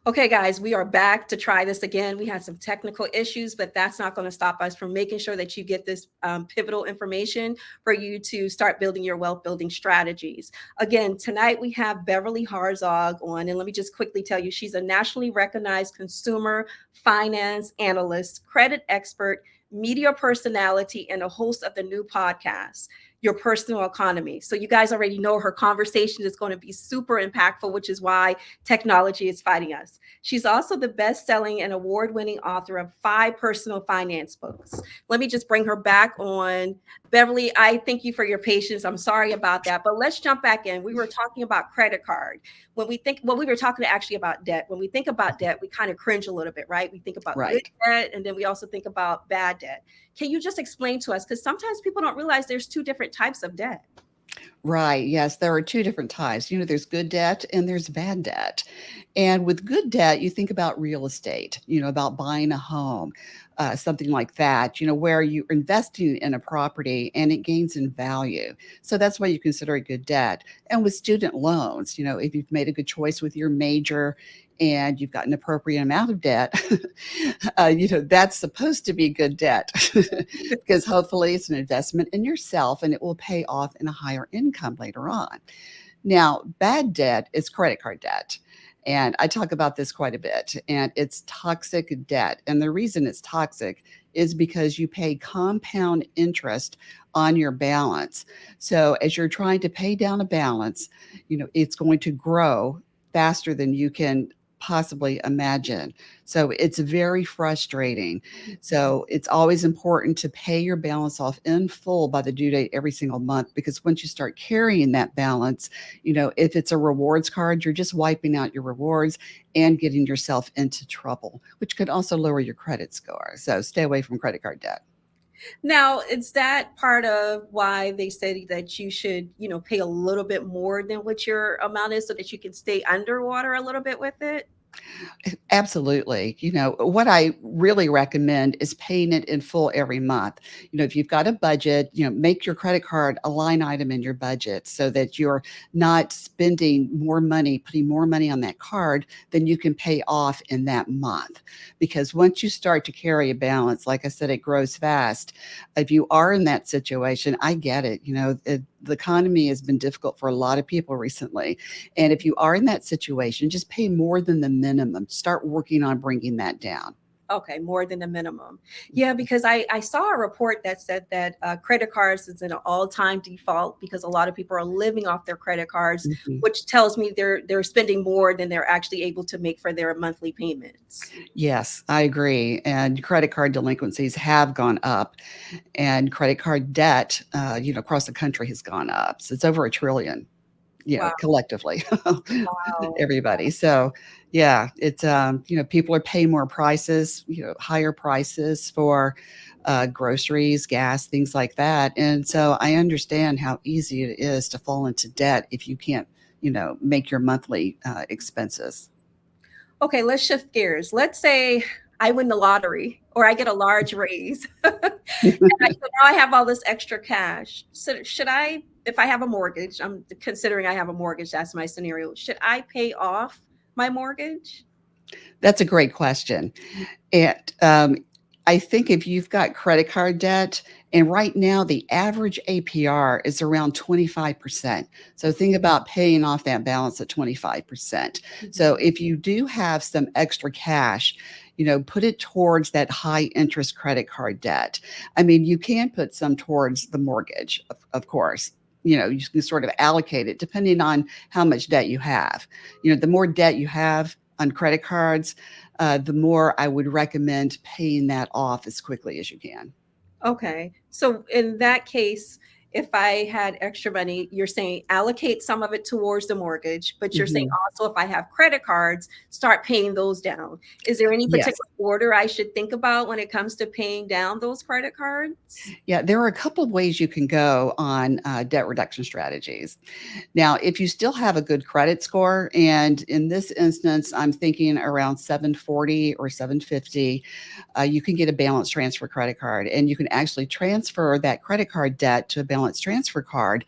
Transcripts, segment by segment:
Okay, guys, we are back to try this again. We had some technical issues, but that's not going to stop us from making sure that you get this pivotal information for you to start building your wealth building strategies. Again, tonight we have Beverly Harzog on, and let me just quickly tell you, she's a nationally recognized consumer finance analyst, credit expert, media personality, and a host of the new podcast, Your Personal Economy. So you guys already know her conversation is going to be super impactful, which is why technology is fighting us. She's also the best-selling and award-winning author of 5 personal finance books. Let me just bring her back on. Beverly, I thank you for your patience. I'm sorry about that, but let's jump back in. We were talking about credit card. We were talking actually about debt. When we think about debt, we kind of cringe a little bit, right? We think about good Right. debt, and then we also think about bad debt. Can you just explain to us? Because sometimes people don't realize there's 2 different types of debt. Right. Yes, there are two different types. There's good debt and there's bad debt. And with good debt, you think about real estate, about buying a home, something like that, where you're investing in a property and it gains in value. So that's why you consider it good debt. And with student loans, if you've made a good choice with your major and you've got an appropriate amount of debt, that's supposed to be good debt because hopefully it's an investment in yourself and it will pay off in a higher income later on. Now, bad debt is credit card debt. And I talk about this quite a bit, and it's toxic debt. And the reason it's toxic is because you pay compound interest on your balance. So as you're trying to pay down a balance, it's going to grow faster than you can possibly imagine. So it's very frustrating. So it's always important to pay your balance off in full by the due date every single month, because once you start carrying that balance, if it's a rewards card, you're just wiping out your rewards and getting yourself into trouble, which could also lower your credit score. So stay away from credit card debt. Now, is that part of why they say that you should, pay a little bit more than what your amount is so that you can stay underwater a little bit with it? Absolutely. What I really recommend is paying it in full every month. If you've got a budget, make your credit card a line item in your budget so that you're not spending more money, putting more money on that card than you can pay off in that month. Because once you start to carry a balance, like I said, it grows fast. If you are in that situation, I get it. The economy has been difficult for a lot of people recently. And if you are in that situation, just pay more than the minimum. Start working on bringing that down. Okay, more than the minimum. Yeah, because I saw a report that said that credit cards is an all-time default because a lot of people are living off their credit cards, Mhm. which tells me they're spending more than they're actually able to make for their monthly payments. Yes, I agree. And credit card delinquencies have gone up, and credit card debt, across the country has gone up. So it's over a trillion, Wow, collectively, wow. everybody. So, yeah, it's, people are paying more prices, higher prices for groceries, gas, things like that. And so I understand how easy it is to fall into debt if you can't, make your monthly expenses. Okay, let's shift gears. Let's say I win the lottery or I get a large raise. So now I have all this extra cash. So should I, if I have a mortgage, I'm considering I have a mortgage, that's my scenario. Should I pay off my mortgage? That's a great question. And I think if you've got credit card debt, and right now the average APR is around 25%. So think about paying off that balance at 25%. So Mhm. if you do have some extra cash, put it towards that high interest credit card debt. I mean, you can put some towards the mortgage, of course. You can sort of allocate it depending on how much debt you have. The more debt you have on credit cards, the more I would recommend paying that off as quickly as you can. Okay. So in that case, if I had extra money, you're saying allocate some of it towards the mortgage, but you're saying Mhm. also if I have credit cards, start paying those down. Is there any Yes. particular order I should think about when it comes to paying down those credit cards? Yeah, there are a couple of ways you can go on debt reduction strategies. Now, if you still have a good credit score, and in this instance, I'm thinking around 740 or 750, you can get a balance transfer credit card, and you can actually transfer that credit card debt to a balance transfer card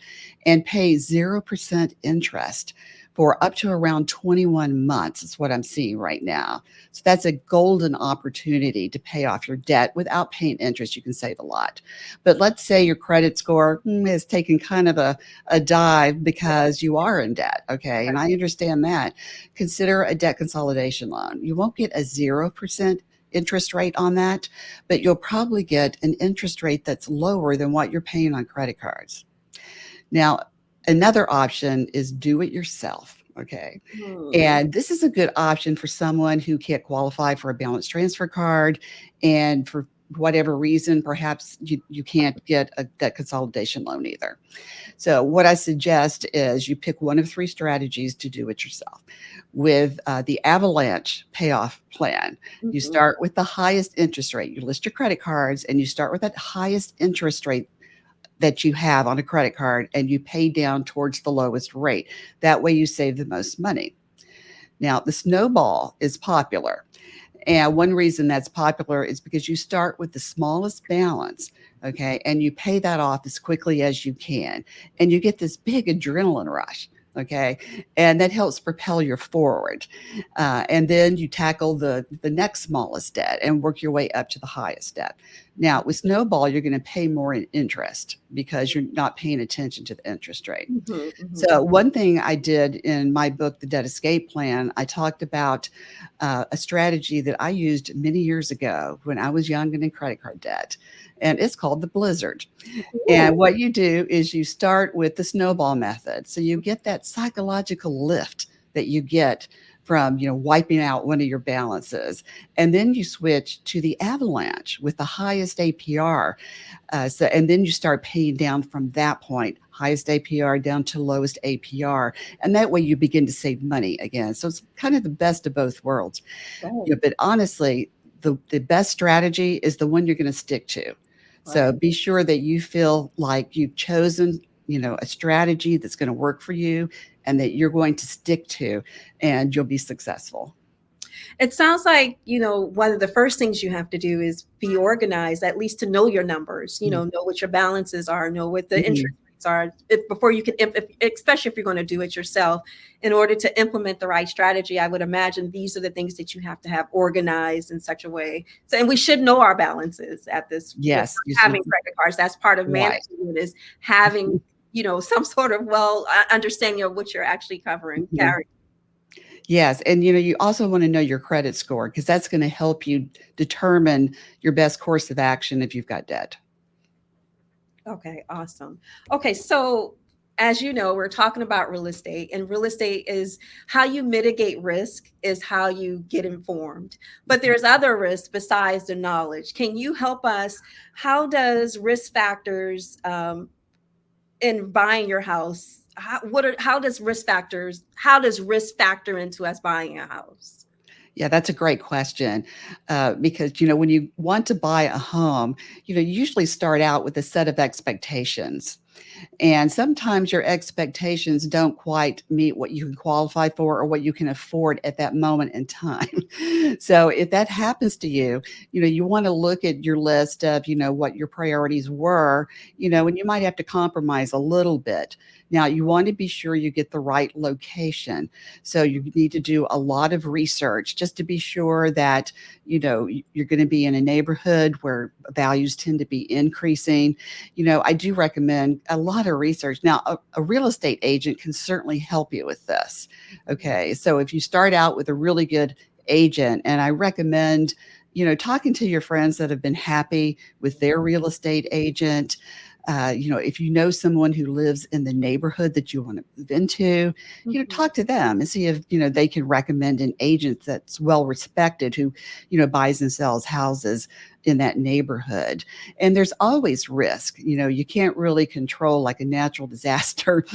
and pay 0% interest for up to around 21 months is what I'm seeing right now. So that's a golden opportunity to pay off your debt without paying interest. You can save a lot. But let's say your credit score is taking kind of a dive because you are in debt. Okay. And I understand that. Consider a debt consolidation loan. You won't get a 0% interest rate on that, but you'll probably get an interest rate that's lower than what you're paying on credit cards. Now, another option is do it yourself. Okay. And this is a good option for someone who can't qualify for a balance transfer card. And for whatever reason, perhaps you can't get a debt consolidation loan either. So what I suggest is you pick one of three strategies to do it yourself. With the avalanche payoff plan, you start with the highest interest rate. You list your credit cards and you start with that highest interest rate that you have on a credit card, and you pay down towards the lowest rate. That way you save the most money. Now, the snowball is popular. And one reason that's popular is because you start with the smallest balance, okay, and you pay that off as quickly as you can. And you get this big adrenaline rush, okay, and that helps propel you forward. And then you tackle the next smallest debt and work your way up to the highest debt. Now, with snowball, you're going to pay more in interest because you're not paying attention to the interest rate. So one thing I did in my book, The Debt Escape Plan, I talked about a strategy that I used many years ago when I was young and in credit card debt, and it's called the blizzard. And what you do is you start with the snowball method. So you get that psychological lift that you get from, wiping out one of your balances. And then you switch to the avalanche with the highest APR. And then you start paying down from that point, highest APR down to lowest APR. And that way you begin to save money again. So it's kind of the best of both worlds. But honestly, the best strategy is the one you're going to stick to. So be sure that you feel like you've chosen, a strategy that's going to work for you and that you're going to stick to, and you'll be successful. It sounds like, one of the first things you have to do is be organized, at least to know your numbers, know what your balances are, know what the interest rates are before you can, especially if you're going to do it yourself. In order to implement the right strategy, I would imagine these are the things that you have to have organized in such a way. So, and we should know our balances at this. Yes. Having credit cards, that's part of managing it, is having, some sort of understanding of what you're actually carrying. Yes. And, you also want to know your credit score, because that's going to help you determine your best course of action if you've got debt. Okay, awesome. Okay, so as you know, we're talking about real estate, and real estate is how you mitigate risk, is how you get informed. But there's other risks besides the knowledge. Can you help us? How does risk factors in buying your house? How does risk factor into us buying a house? Yeah, that's a great question. Because, when you want to buy a home, you usually start out with a set of expectations. And sometimes your expectations don't quite meet what you can qualify for or what you can afford at that moment in time. So if that happens to you, you want to look at your list of, what your priorities were, and you might have to compromise a little bit. Now, you want to be sure you get the right location. So you need to do a lot of research just to be sure that, you're going to be in a neighborhood where values tend to be increasing. I do recommend a lot of research. Now, a real estate agent can certainly help you with this. Okay. So if you start out with a really good agent, and I recommend, talking to your friends that have been happy with their real estate agent. If you know someone who lives in the neighborhood that you want to move into, talk to them and see if, they can recommend an agent that's well respected who, buys and sells houses in that neighborhood. And there's always risk. You can't really control, like a natural disaster,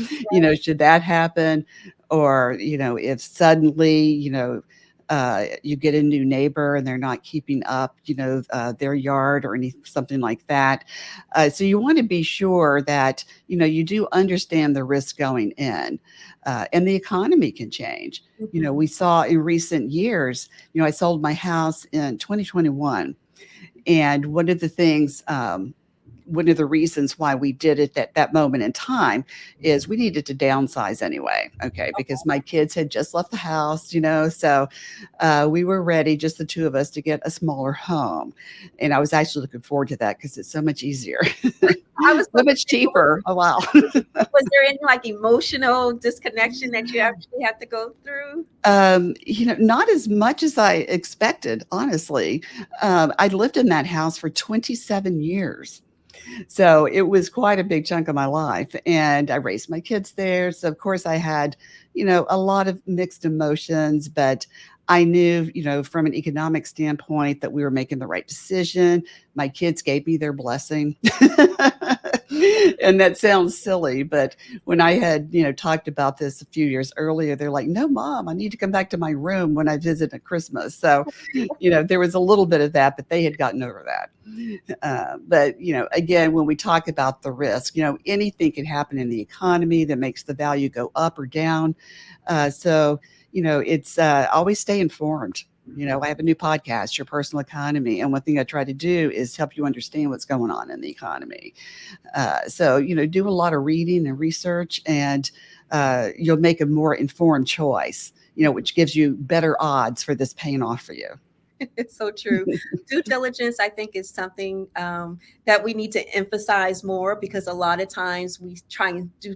should that happen, or, if suddenly, you get a new neighbor and they're not keeping up, their yard or something like that. So you want to be sure that, you do understand the risk going in, and the economy can change. We saw in recent years, I sold my house in 2021. And one of the things, one of the reasons why we did it at that moment in time is we needed to downsize anyway. Okay. Because my kids had just left the house, so we were ready, just the two of us, to get a smaller home. And I was actually looking forward to that because it's so much easier, I was so going to much say, cheaper. Oh, wow. was there any like emotional disconnection that you actually had to go through? Not as much as I expected, honestly. I lived in that house for 27 years. So it was quite a big chunk of my life. And I raised my kids there. So, of course, I had, a lot of mixed emotions, but I knew, from an economic standpoint that we were making the right decision. My kids gave me their blessing. And that sounds silly, but when I had, talked about this a few years earlier, they're like, no, mom, I need to come back to my room when I visit at Christmas. So, there was a little bit of that, but they had gotten over that. But, again, when we talk about the risk, anything can happen in the economy that makes the value go up or down. So, it's always stay informed. I have a new podcast, Your Personal Economy. And one thing I try to do is help you understand what's going on in the economy. So, do a lot of reading and research, and you'll make a more informed choice, which gives you better odds for this paying off for you. It's so true. Due diligence, I think, is something that we need to emphasize more, because a lot of times we try and do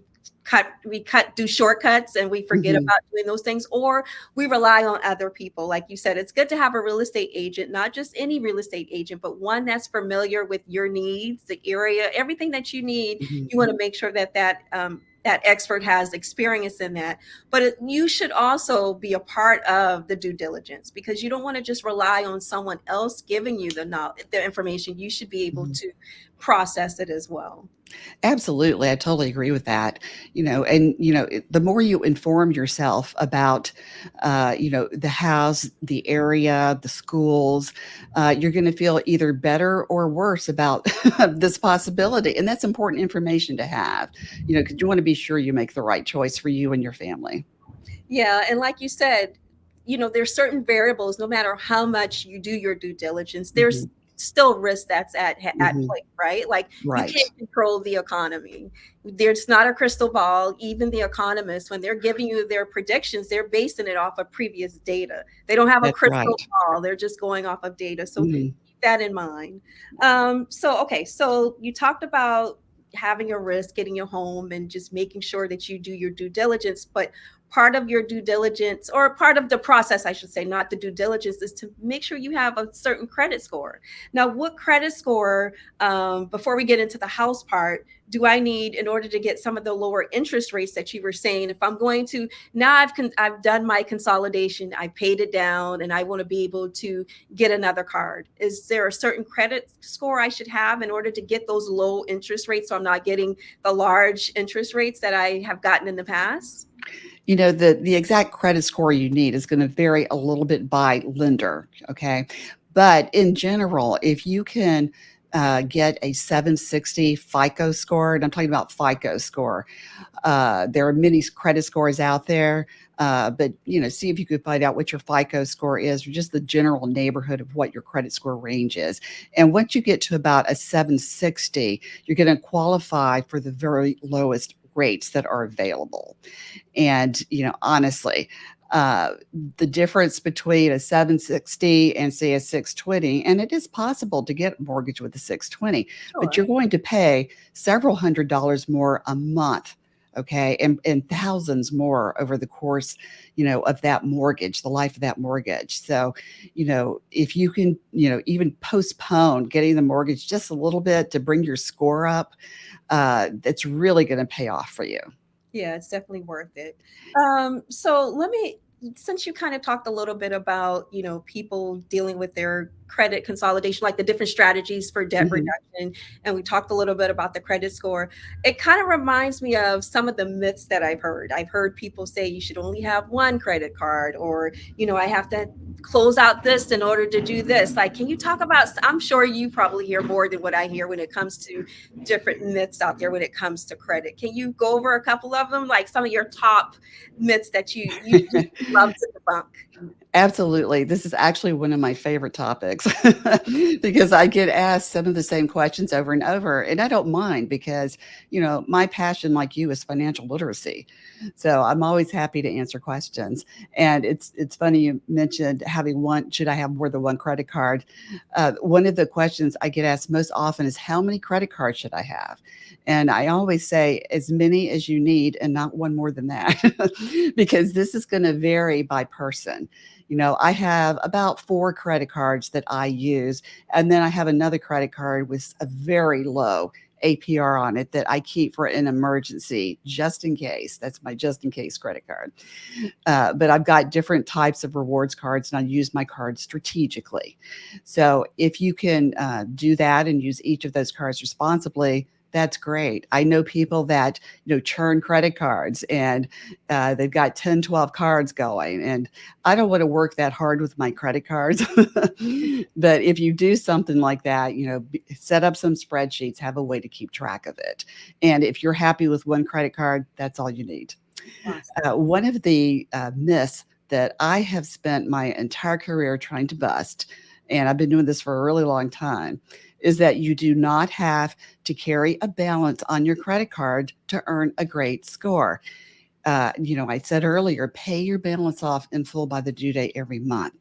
shortcuts and we forget Mhm. about doing those things, or we rely on other people. Like you said, it's good to have a real estate agent, not just any real estate agent, but one that's familiar with your needs, the area, everything that you need. Mhm. You want to make sure that expert has experience in that. But you should also be a part of the due diligence, because you don't want to just rely on someone else giving you the information. You should be able Mhm. to process it as well. Absolutely. I totally agree with that. And, the more you inform yourself about, the house, the area, the schools, you're going to feel either better or worse about this possibility. And that's important information to have, because you want to be sure you make the right choice for you and your family. Yeah, and like you said, there's certain variables. No matter how much you do your due diligence, there's Mhm. still risk that's at Mhm. play, right? Like, you Right. can't control the economy. There's not a crystal ball. Even the economists, when they're giving you their predictions, they're basing it off of previous data. They don't have a That's crystal right. ball. They're just going off of data. So keep Mhm. that in mind. So okay, so you talked about having a risk, getting your home, and just making sure that you do your due diligence. But part of your due diligence, or part of the process, I should say, not the due diligence, is to make sure you have a certain credit score. Now, what credit score, before we get into the house part, do I need in order to get some of the lower interest rates that you were saying? If I'm going to, now I've done my consolidation, I paid it down, and I want to be able to get another card. Is there a certain credit score I should have in order to get those low interest rates, so I'm not getting the large interest rates that I have gotten in the past? The exact credit score you need is going to vary a little bit by lender. Okay. But in general, if you can get a 760 FICO score, and I'm talking about FICO score, there are many credit scores out there, but see if you could find out what your FICO score is, or just the general neighborhood of what your credit score range is. And once you get to about a 760, you're going to qualify for the very lowest rates that are available. And, honestly, uh, the difference between a 760 and say a 620, and it is possible to get a mortgage with a 620, but you're Sure. going to pay several $100s more a month. Okay. And thousands more over the course, of that mortgage, the life of that mortgage. So, if you can, even postpone getting the mortgage just a little bit to bring your score up, that's really going to pay off for you. Yeah, it's definitely worth it. So since you kind of talked a little bit about, people dealing with their credit consolidation, like the different strategies for debt Mhm. reduction, and we talked a little bit about the credit score, it kind of reminds me of some of the myths that I've heard. I've heard people say you should only have one credit card, or, I have to close out this in order to do this. Like, can you talk about, I'm sure you probably hear more than what I hear when it comes to different myths out there when it comes to credit. Can you go over a couple of them, like some of your top myths that you just love to debunk. Absolutely. This is actually one of my favorite topics because I get asked some of the same questions over and over. And I don't mind because, my passion, like you, is financial literacy. So I'm always happy to answer questions. And it's funny you mentioned having one, should I have more than one credit card? One of the questions I get asked most often is how many credit cards should I have? And I always say as many as you need and not one more than that, because this is going to vary by person. I have about 4 credit cards that I use, and then I have another credit card with a very low APR on it that I keep for an emergency, just in case. That's my just in case credit card. But I've got different types of rewards cards, and I use my cards strategically. So if you can do that and use each of those cards responsibly, that's great. I know people that, churn credit cards and they've got 10, 12 cards going. And I don't want to work that hard with my credit cards. But if you do something like that, set up some spreadsheets, have a way to keep track of it. And if you're happy with one credit card, that's all you need. Awesome. One of the myths that I have spent my entire career trying to bust, and I've been doing this for a really long time, is that you do not have to carry a balance on your credit card to earn a great score. I said earlier, pay your balance off in full by the due date every month.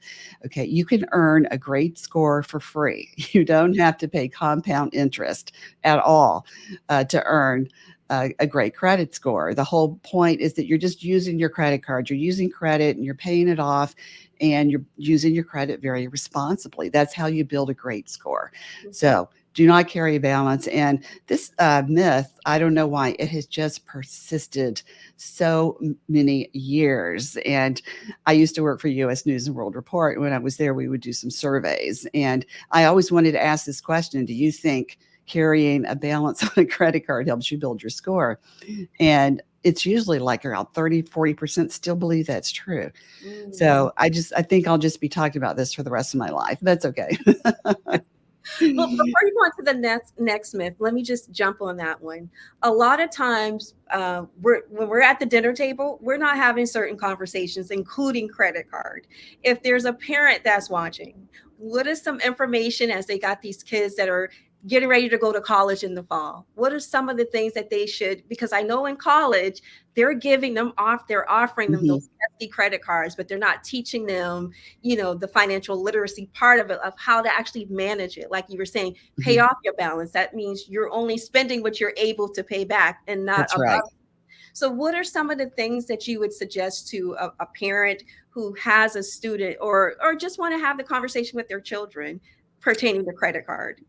Okay, you can earn a great score for free. You don't have to pay compound interest at all to earn a great credit score. The whole point is that you're just using your credit card. You're using credit and you're paying it off, and you're using your credit very responsibly. That's how you build a great score. So do not carry a balance. And this myth, I don't know why it has just persisted so many years. And I used to work for U.S. News and World Report. When I was there, we would do some surveys. And I always wanted to ask this question: do you think carrying a balance on a credit card helps you build your score? And it's usually like around 30-40% still believe that's true. So I think I'll just be talking about this for the rest of my life. That's okay. Well, before you go on to the next myth, let me just jump on that one. A lot of times, when we're at the dinner table, we're not having certain conversations, including credit card. If there's a parent that's watching, what is some information as they got these kids that are getting ready to go to college in the fall? What are some of the things that they should, because I know in college, they're giving them off, they're offering them those hefty credit cards, but they're not teaching them, the financial literacy part of it, of how to actually manage it. Like you were saying, pay off your balance. That means you're only spending what you're able to pay back and not That's above. right. So what are some of the things that you would suggest to a parent who has a student or just want to have the conversation with their children pertaining to credit card?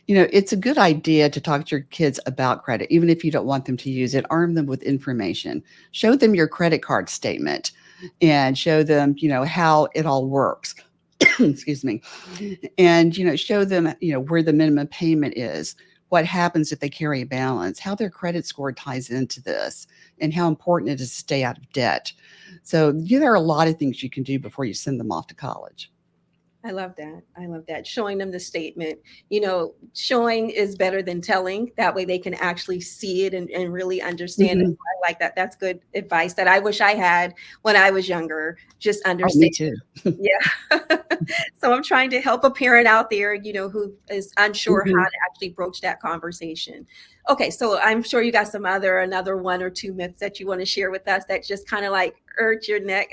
It's a good idea to talk to your kids about credit, even if you don't want them to use it. Arm them with information. Show them your credit card statement and show them, how it all works. Excuse me. And, show them, where the minimum payment is, what happens if they carry a balance, how their credit score ties into this, and how important it is to stay out of debt. So there are a lot of things you can do before you send them off to college. I love that. I love that. Showing them the statement, showing is better than telling. That way they can actually see it and really understand it. I like that. That's good advice that I wish I had when I was younger. Just understand. Me too. Yeah. So I'm trying to help a parent out there, who is unsure how to actually broach that conversation. Okay. So I'm sure you got another 1 or 2 myths that you want to share with us that just kind of like hurt your neck.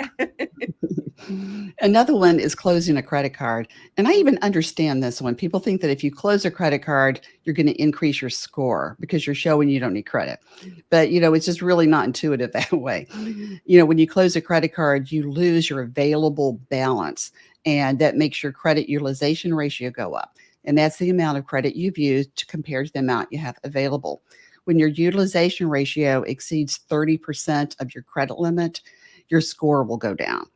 Another one is closing a credit card. And I even understand this one. People think that if you close a credit card, you're going to increase your score because you're showing you don't need credit. But, it's just really not intuitive that way. When you close a credit card, you lose your available balance, and that makes your credit utilization ratio go up. And that's the amount of credit you've used compared to the amount you have available. When your utilization ratio exceeds 30% of your credit limit, your score will go down.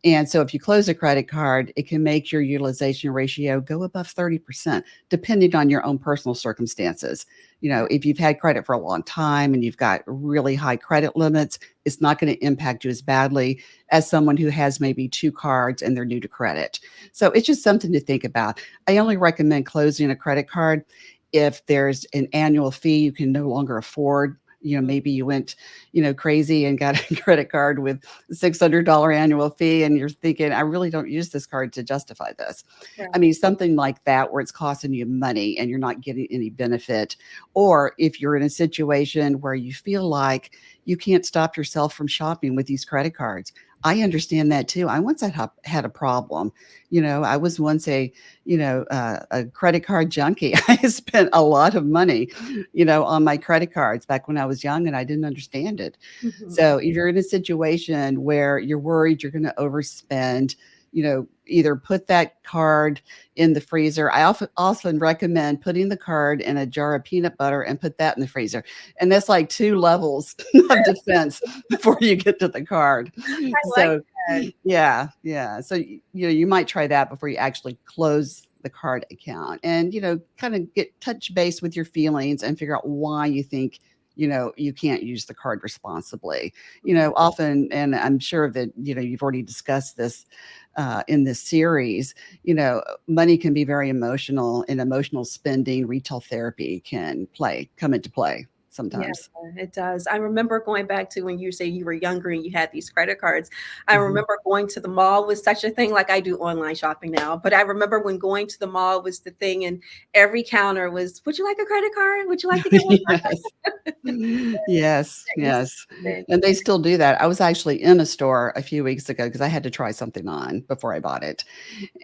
And so if you close a credit card, it can make your utilization ratio go above 30%, depending on your own personal circumstances. If you've had credit for a long time and you've got really high credit limits, it's not going to impact you as badly as someone who has maybe 2 cards and they're new to credit. So it's just something to think about. I only recommend closing a credit card if there's an annual fee you can no longer afford. Maybe you went, crazy and got a credit card with $600 annual fee, and you're thinking, I really don't use this card to justify this. I Right. mean, something like that where it's costing you money and you're not getting any benefit. Or if you're in a situation where you feel like you can't stop yourself from shopping with these credit cards. I understand that too. I once had a problem. I was once a credit card junkie. I spent a lot of money, on my credit cards back when I was young, and I didn't understand it. Mhm. So if you're in a situation where you're worried you're going to overspend, either put that card in the freezer. I often recommend putting the card in a jar of peanut butter and put that in the freezer. And that's like two levels of defense before you get to the card. I like So that. yeah, yeah. So you might try that before you actually close the card account, and kind of get touch base with your feelings and figure out why you think you can't use the card responsibly. Mhm. Often, and I'm sure that you've already discussed this in this series. Money can be very emotional, and emotional spending, retail therapy can come into play Yeah, sometimes. it does. I remember going back to when you say you were younger and you had these credit cards. I Mhm. remember going to the mall was such a thing. Like I do online shopping now, but I remember when going to the mall was the thing, and every counter was, "Would you like a credit card? Would you like to get one?" Yes. Yes, That used to yes, happen. and they still do that. I was actually in a store a few weeks ago because I had to try something on before I bought it,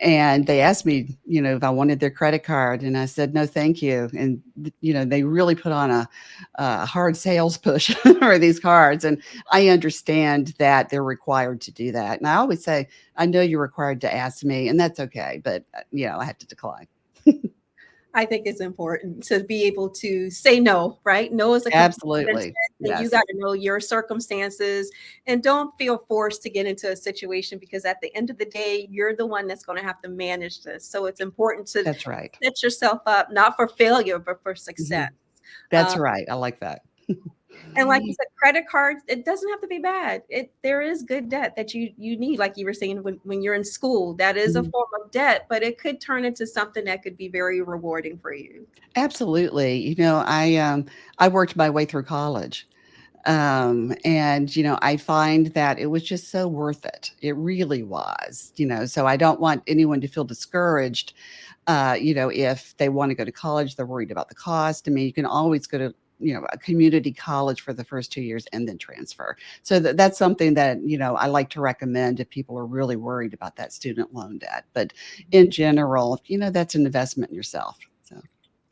and they asked me, if I wanted their credit card, and I said, "No, thank you," and, they really put on a hard sales push for these cards, and I understand that they're required to do that, and I always say, "I know you're required to ask me, and that's okay, but, I have to decline." I think it's important to be able to say no, right? No is a complete sentence, Absolutely, and you yes, got to know your circumstances and don't feel forced to get into a situation because at the end of the day, you're the one that's going to have to manage this. So it's important to that's right. set yourself up not for failure, but for success. Mhm. That's Um, right, I like that. and like you said, credit cards, it doesn't have to be bad. There is good debt that you need, like you were saying when you're in school. That is a Mhm. form of debt, but it could turn into something that could be very rewarding for you. Absolutely. I worked my way through college. And I find that it was just so worth it. It really was, so I don't want anyone to feel discouraged. If they want to go to college, they're worried about the cost. I mean, you can always go to, a community college for the first 2 years and then transfer. So that's something that, I like to recommend if people are really worried about that student loan debt. But in general, that's an investment in yourself. So.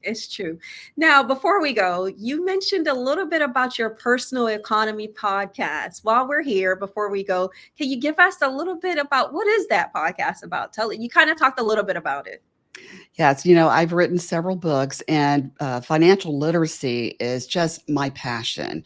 It's true. Now, before we go, you mentioned a little bit about your personal economy podcast. While we're here, before we go, can you give us a little bit about what is that podcast about? Tell it. You kind of talked a little bit about it. Yes, I've written several books, and financial literacy is just my passion.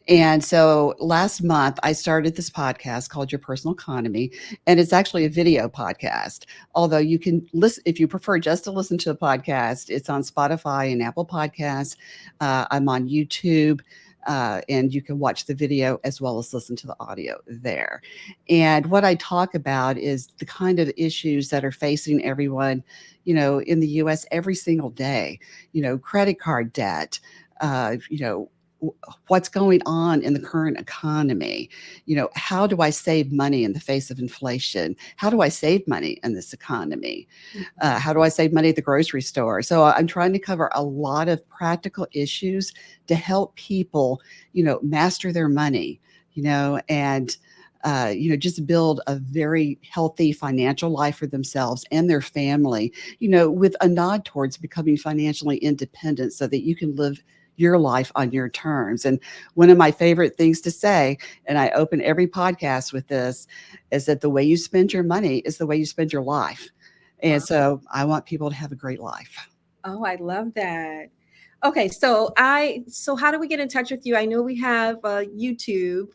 And so last month, I started this podcast called Your Personal Economy, and it's actually a video podcast. Although you can listen, if you prefer just to listen to a podcast, it's on Spotify and Apple Podcasts. I'm on YouTube. And you can watch the video as well as listen to the audio there. And what I talk about is the kind of issues that are facing everyone, in the US every single day, credit card debt, what's going on in the current economy. How do I save money in the face of inflation? How do I save money in this economy? How do I save money at the grocery store? So I'm trying to cover a lot of practical issues to help people, master their money, and just build a very healthy financial life for themselves and their family, with a nod towards becoming financially independent so that you can live your life on your terms. And one of my favorite things to say, and I open every podcast with this, is that the way you spend your money is the way you spend your life. And Wow. so I want people to have a great life. Oh, I love that. Okay, so how do we get in touch with you? I know we have YouTube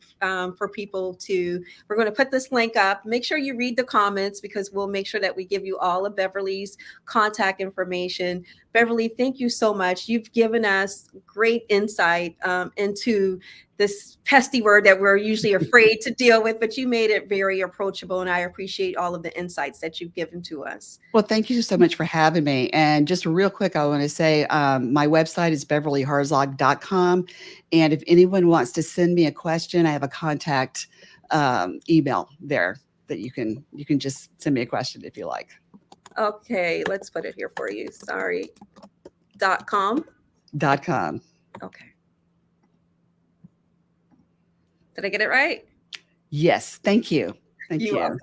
for people to. We're going to put this link up. Make sure you read the comments because we'll make sure that we give you all of Beverly's contact information. Beverly, thank you so much. You've given us great insight into this pesky word that we're usually afraid to deal with, but you made it very approachable, and I appreciate all of the insights that you've given to us. Well, thank you so much for having me. And just real quick, I want to say my website is beverlyharzog.com. And if anyone wants to send me a question, I have a contact email there that you can just send me a question if you like. Okay, let's put it here for you. Sorry. .com. .com. Okay. Did I get it right? Yes. Thank you. Thank you. Welcome.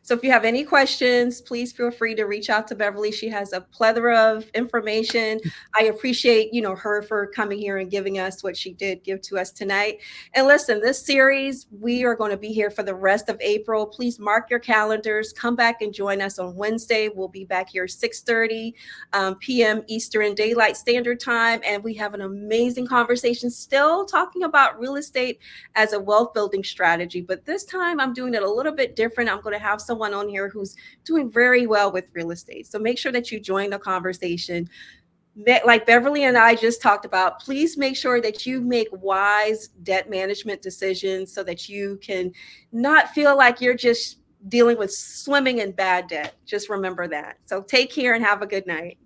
So if you have any questions, please feel free to reach out to Beverly. She has a plethora of information. I appreciate, her for coming here and giving us what she did give to us tonight. And listen, this series, we are going to be here for the rest of April. Please mark your calendars. Come back and join us on Wednesday. We'll be back here 6:30 p.m. Eastern Daylight Standard Time. And we have an amazing conversation still talking about real estate as a wealth building strategy. But this time I'm doing it a little bit different. I'm going to have someone on here who's doing very well with real estate. So make sure that you join the conversation. Like Beverly and I just talked about, please make sure that you make wise debt management decisions so that you can not feel like you're just dealing with swimming in bad debt. Just remember that. So take care and have a good night.